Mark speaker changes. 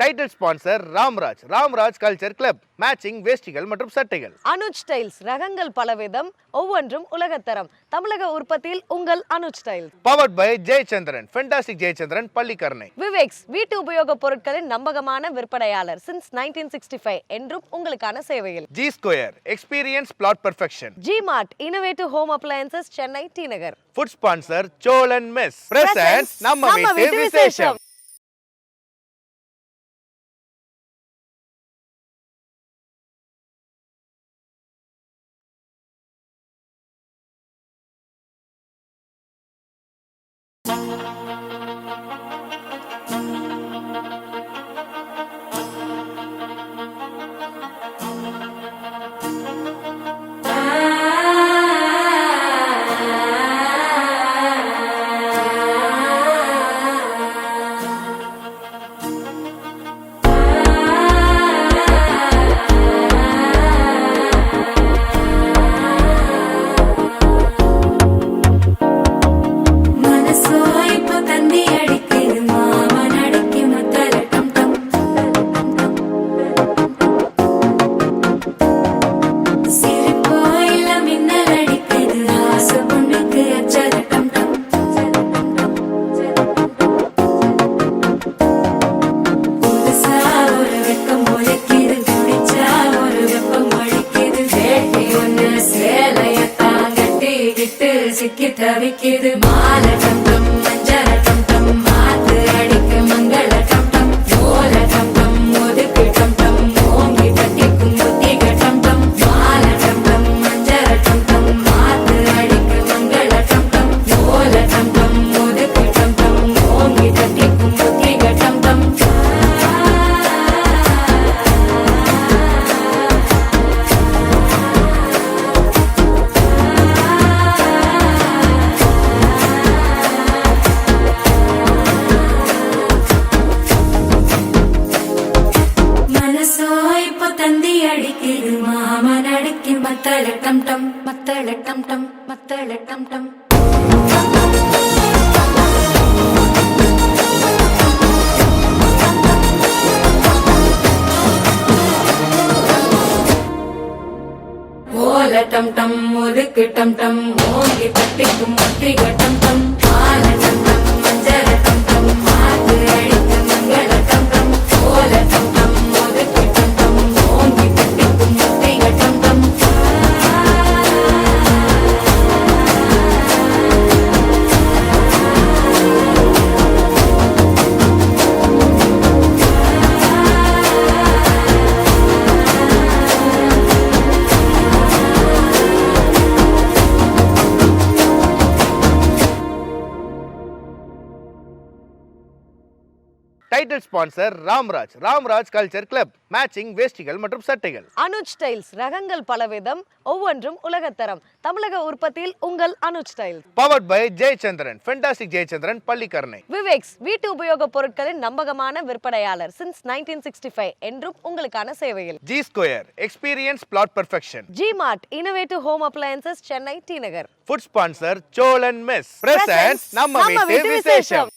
Speaker 1: Title sponsor Ramraj culture club, matching வேஷ்டிகள் மற்றும் சட்டைகள்.
Speaker 2: அனுஜ் ஸ்டைல்ஸ், ரகங்கள் பலவிதம், ஒவ்வொன்றும் உலகத்தரம். தமிழக உற்பத்தியில் உங்கள் Anuj styles.
Speaker 1: Powered by Jayachandran, fantastic Jayachandran, Pallikaranai.
Speaker 2: Viveks, வீட்டு உபயோக பொருட்களின் நம்பகமான விற்பனையாளர் since 1965 என்றும் உங்களுக்கான சேவையில்.
Speaker 1: G square, experience plot perfection.
Speaker 2: G mart, innovative home appliances, Chennai T Nagar.
Speaker 1: Food sponsor Cholan mess. Presents நம்ம வீட்டு விசேஷம்.
Speaker 3: சிக்கி தவிக்குது மால டம் டம் மஞ்சள டம் டம் மாத்து அடிக்கு மங்கள டம் டம் ஓல டம் டம் ஒதுக்கு டம் டம் ஓங்கி தட்டிக்கும் முத்திக டம் டம் மால டம் டம் மஞ்சள டம் டம் மாத்து அடிக்கு மங்கள டம் டம் ஓல டம் டம் ஒதுக்கு டம் டம் ஓங்கி தட்டிக்கும் முத்திக டம் டம். தந்தி அடிக்குது மாமன் அடிக்கு மத்தள டம் டம் மத்தள டம் டம் மத்தள டம் டம். ஓல டம் டம் ஒதுக்கு டம் டம் ஓங்கி தட்டிக்கும் முத்திக டம் டம் மால டம் டம் மஞ்சள டம் டம் மாத்து அடிக்கு மங்கள டம் டம் ஓல டம் டம் ஒதுக்கு டம் டம் ஓங்கி தட்டிக்கும் முத்திக டம் டம்.
Speaker 1: Title sponsor Ramraj culture club, matching வேஷ்டிகள் மற்றும் சட்டைகள்.
Speaker 2: அனுஜ் ஸ்டைல்ஸ், ரகங்கள் பலவிதம், ஒவ்வொன்றும் உலகத்தரம். தமிழக உற்பத்தியில் உங்கள் Anuj styles.
Speaker 1: Powered by Jayachandran, fantastic Jayachandran, Pallikaranai.
Speaker 2: Viveks, வீட்டு உபயோக பொருட்களின் நம்பகமான விற்பனையாளர் since 1965 என்றும் உங்களுக்கான சேவையில்.
Speaker 1: G square, experience plot perfection.
Speaker 2: G mart, innovative home appliances, Chennai T Nagar.
Speaker 1: Food sponsor Cholan mess. Presents நம்ம வீட்டு விசேஷம்.